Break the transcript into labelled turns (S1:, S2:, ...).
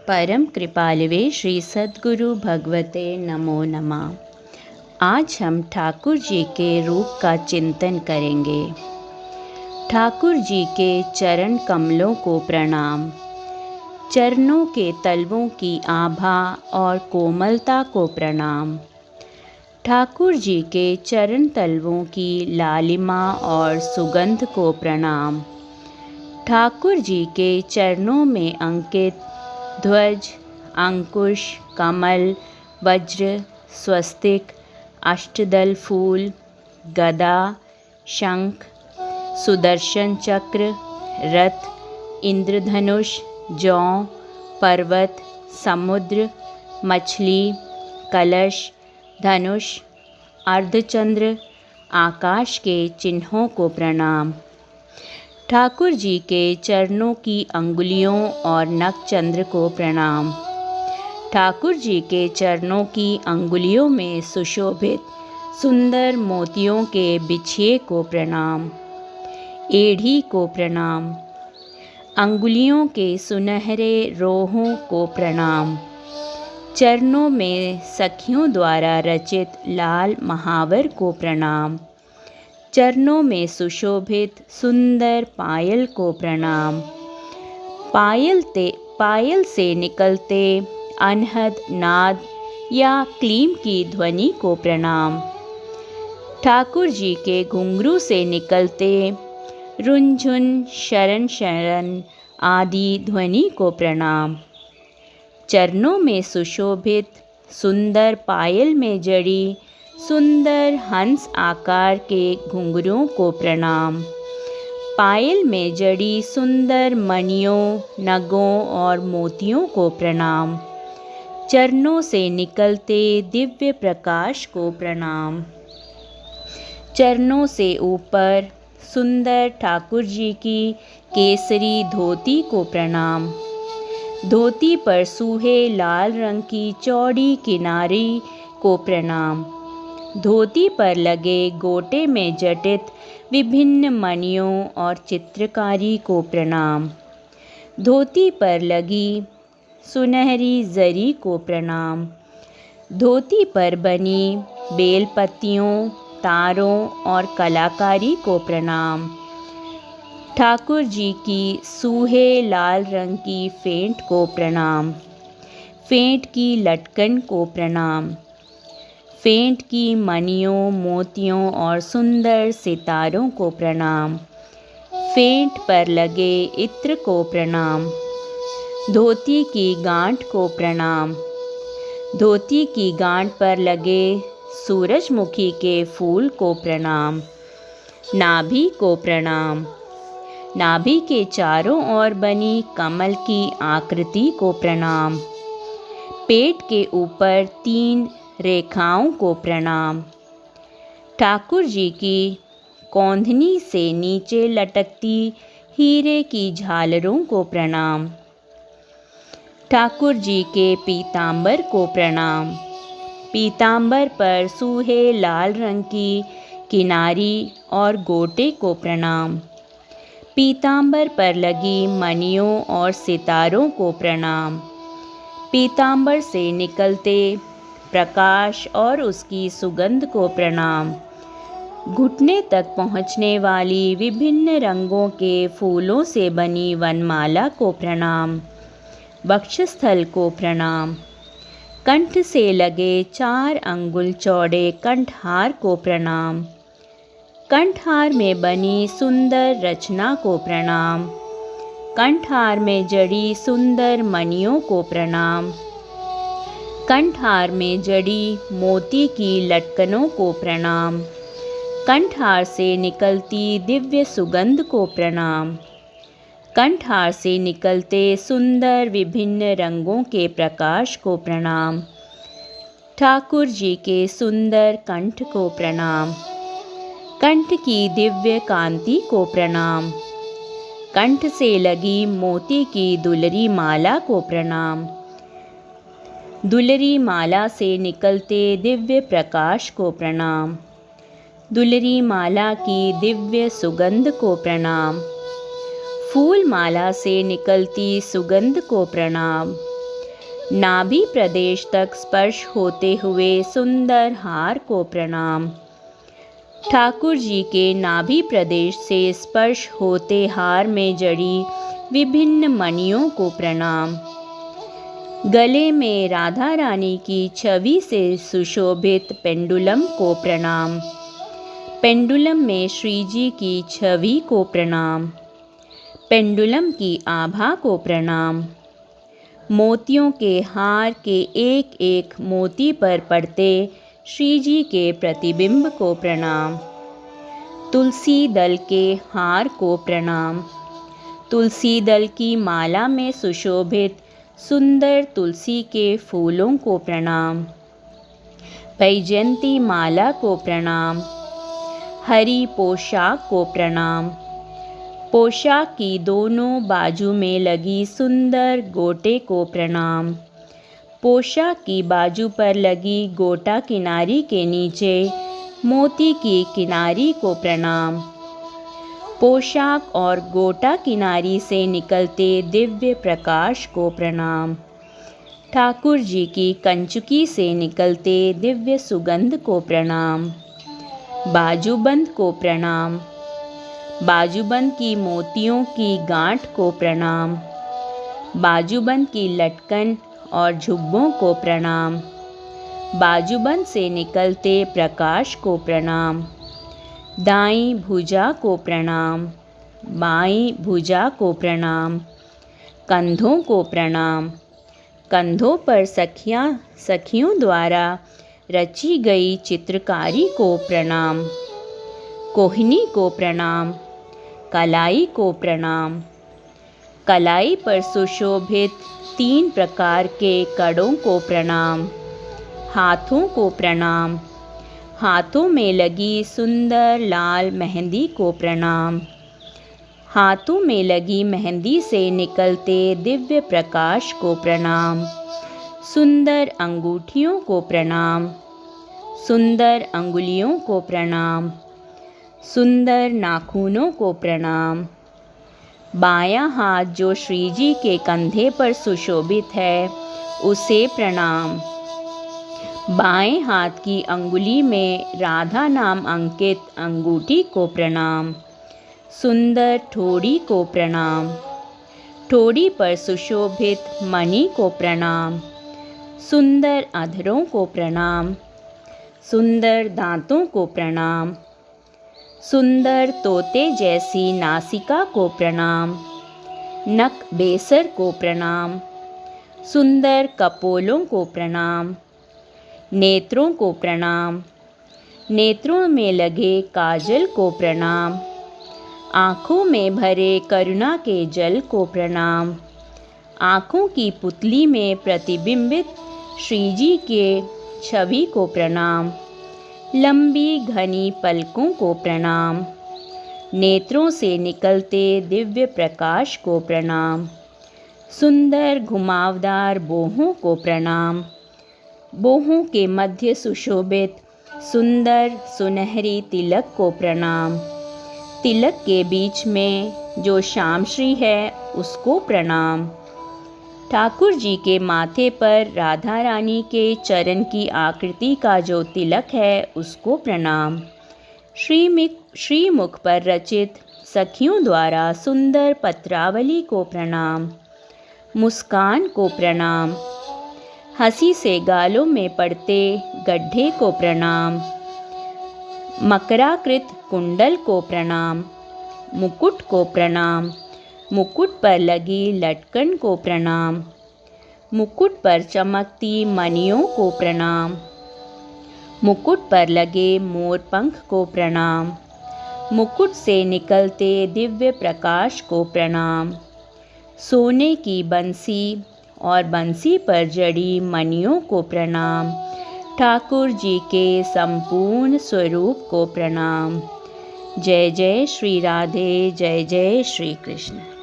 S1: परम कृपालवे श्री सद्गुरु भगवते नमो नमः। आज हम ठाकुर जी के रूप का चिंतन करेंगे। ठाकुर जी के चरण कमलों को प्रणाम। चरणों के तलवों की आभा और कोमलता को प्रणाम। ठाकुर जी के चरण तलवों की लालिमा और सुगंध को प्रणाम। ठाकुर जी के चरणों में अंकित ध्वज, अंकुश, कमल, वज्र, स्वस्तिक, अष्टदल फूल, गदा, शंख, सुदर्शन चक्र, रथ, इंद्रधनुष, जौ, पर्वत, समुद्र, मछली, कलश, धनुष, अर्धचंद्र, आकाश के चिन्हों को प्रणाम। ठाकुर जी के चरणों की अंगुलियों और नखचंद्र को प्रणाम। ठाकुर जी के चरणों की अंगुलियों में सुशोभित सुंदर मोतियों के बिछिए को प्रणाम। एड़ी को प्रणाम। अंगुलियों के सुनहरे रोहों को प्रणाम। चरणों में सखियों द्वारा रचित लाल महावर को प्रणाम। चरणों में सुशोभित सुंदर पायल को प्रणाम। पायल से निकलते अनहद नाद या क्लीम की ध्वनि को प्रणाम। ठाकुर जी के घुंघरू से निकलते रुनझुन, शरण शरण आदि ध्वनि को प्रणाम। चरणों में सुशोभित सुंदर पायल में जड़ी सुंदर हंस आकार के घुंघरूओं को प्रणाम। पायल में जड़ी सुंदर मणियों, नगों और मोतियों को प्रणाम। चरणों से निकलते दिव्य प्रकाश को प्रणाम। चरणों से ऊपर सुंदर ठाकुर जी की केसरी धोती को प्रणाम। धोती पर सूहे लाल रंग की चौड़ी किनारी को प्रणाम। धोती पर लगे गोटे में जटित विभिन्न मणियों और चित्रकारी को प्रणाम। धोती पर लगी सुनहरी जरी को प्रणाम। धोती पर बनी बेलपत्तियों, तारों और कलाकारी को प्रणाम। ठाकुर जी की सूहे लाल रंग की फेंट को प्रणाम। फेंट की लटकन को प्रणाम। फेंट की मणियों, मोतियों और सुंदर सितारों को प्रणाम। फेंट पर लगे इत्र को प्रणाम। धोती की गांठ को प्रणाम। धोती की गांठ पर लगे सूरजमुखी के फूल को प्रणाम। नाभि को प्रणाम। नाभि के चारों ओर बनी कमल की आकृति को प्रणाम। पेट के ऊपर 3 रेखाओं को प्रणाम। ठाकुर जी की कौंधनी से नीचे लटकती हीरे की झालरों को प्रणाम। ठाकुर जी के पीतांबर को प्रणाम। पीतांबर पर सूहे लाल रंग की किनारी और गोटे को प्रणाम। पीतांबर पर लगी मणियों और सितारों को प्रणाम। पीतांबर से निकलते प्रकाश और उसकी सुगंध को प्रणाम। घुटने तक पहुँचने वाली विभिन्न रंगों के फूलों से बनी वनमाला को प्रणाम। वक्षस्थल को प्रणाम। कंठ से लगे 4 अंगुल चौड़े कंठहार को प्रणाम। कंठहार में बनी सुंदर रचना को प्रणाम। कंठहार में जड़ी सुंदर मणियों को प्रणाम। कंठहार में जड़ी मोती की लटकनों को प्रणाम। कंठहार से निकलती दिव्य सुगंध को प्रणाम। कंठहार से निकलते सुंदर विभिन्न रंगों के प्रकाश को प्रणाम। ठाकुर जी के सुंदर कंठ को प्रणाम। कंठ की दिव्य कांति को प्रणाम। कंठ से लगी मोती की दुलरी माला को प्रणाम। दुलरी माला से निकलते दिव्य प्रकाश को प्रणाम। दुलरी माला की दिव्य सुगंध को प्रणाम। फूल माला से निकलती सुगंध को प्रणाम। नाभि प्रदेश तक स्पर्श होते हुए सुंदर हार को प्रणाम। ठाकुर जी के नाभि प्रदेश से स्पर्श होते हार में जड़ी विभिन्न मणियों को प्रणाम। गले में राधा रानी की छवि से सुशोभित पेंडुलम को प्रणाम। पेंडुलम में श्री जी की छवि को प्रणाम। पेंडुलम की आभा को प्रणाम। मोतियों के हार के एक एक मोती पर पड़ते श्री जी के प्रतिबिंब को प्रणाम। तुलसी दल के हार को प्रणाम। तुलसी दल की माला में सुशोभित सुंदर तुलसी के फूलों को प्रणाम। वैजयंती माला को प्रणाम। हरी पोशाक को प्रणाम। पोशाक की दोनों बाजू में लगी सुंदर गोटे को प्रणाम। पोशाक की बाजू पर लगी गोटा किनारी के नीचे मोती की किनारी को प्रणाम। पोशाक और गोटा किनारी से निकलते दिव्य प्रकाश को प्रणाम। ठाकुर जी की कंचुकी से निकलते दिव्य सुगंध को प्रणाम। बाजूबंद को प्रणाम। बाजूबंद की मोतियों की गांठ को प्रणाम। बाजूबंद की लटकन और झुब्बों को प्रणाम। बाजूबंद से निकलते प्रकाश को प्रणाम। दाईं भुजा को प्रणाम। बाईं भुजा को प्रणाम। कंधों को प्रणाम। कंधों पर सखियों द्वारा रची गई चित्रकारी को प्रणाम। कोहिनी को प्रणाम। कलाई को प्रणाम। कलाई पर सुशोभित 3 प्रकार के कड़ों को प्रणाम। हाथों को प्रणाम। हाथों में लगी सुंदर लाल मेहंदी को प्रणाम। हाथों में लगी मेहंदी से निकलते दिव्य प्रकाश को प्रणाम। सुंदर अंगूठियों को प्रणाम। सुंदर अंगुलियों को प्रणाम। सुंदर नाखूनों को प्रणाम। बायां हाथ जो श्री जी के कंधे पर सुशोभित है उसे प्रणाम। बाएं हाथ की अंगुली में राधा नाम अंकित अंगूठी को प्रणाम। सुंदर ठोड़ी को प्रणाम। ठोड़ी पर सुशोभित मणि को प्रणाम। सुंदर अधरों को प्रणाम। सुंदर दांतों को प्रणाम। सुंदर तोते जैसी नासिका को प्रणाम। नक बेसर को प्रणाम। सुंदर कपोलों को प्रणाम। नेत्रों को प्रणाम। नेत्रों में लगे काजल को प्रणाम। आँखों में भरे करुणा के जल को प्रणाम। आँखों की पुतली में प्रतिबिंबित श्री जी के छवि को प्रणाम। लंबी घनी पलकों को प्रणाम। नेत्रों से निकलते दिव्य प्रकाश को प्रणाम। सुंदर घुमावदार बोहों को प्रणाम। बोहों के मध्य सुशोभित सुंदर सुनहरी तिलक को प्रणाम। तिलक के बीच में जो श्याम श्री है उसको प्रणाम। ठाकुर जी के माथे पर राधा रानी के चरण की आकृति का जो तिलक है उसको प्रणाम। श्रीमुख पर रचित सखियों द्वारा सुंदर पत्रावली को प्रणाम। मुस्कान को प्रणाम। हंसी से गालों में पड़ते गड्ढे को प्रणाम। मकराकृत कुंडल को प्रणाम। मुकुट को प्रणाम। मुकुट पर लगी लटकन को प्रणाम। मुकुट पर चमकती मणियों को प्रणाम। मुकुट पर लगे मोरपंख को प्रणाम। मुकुट से निकलते दिव्य प्रकाश को प्रणाम। सोने की बंसी और बंसी पर जड़ी मणियों को प्रणाम। ठाकुर जी के संपूर्ण स्वरूप को प्रणाम। जय जय श्री राधे, जय जय श्री कृष्ण।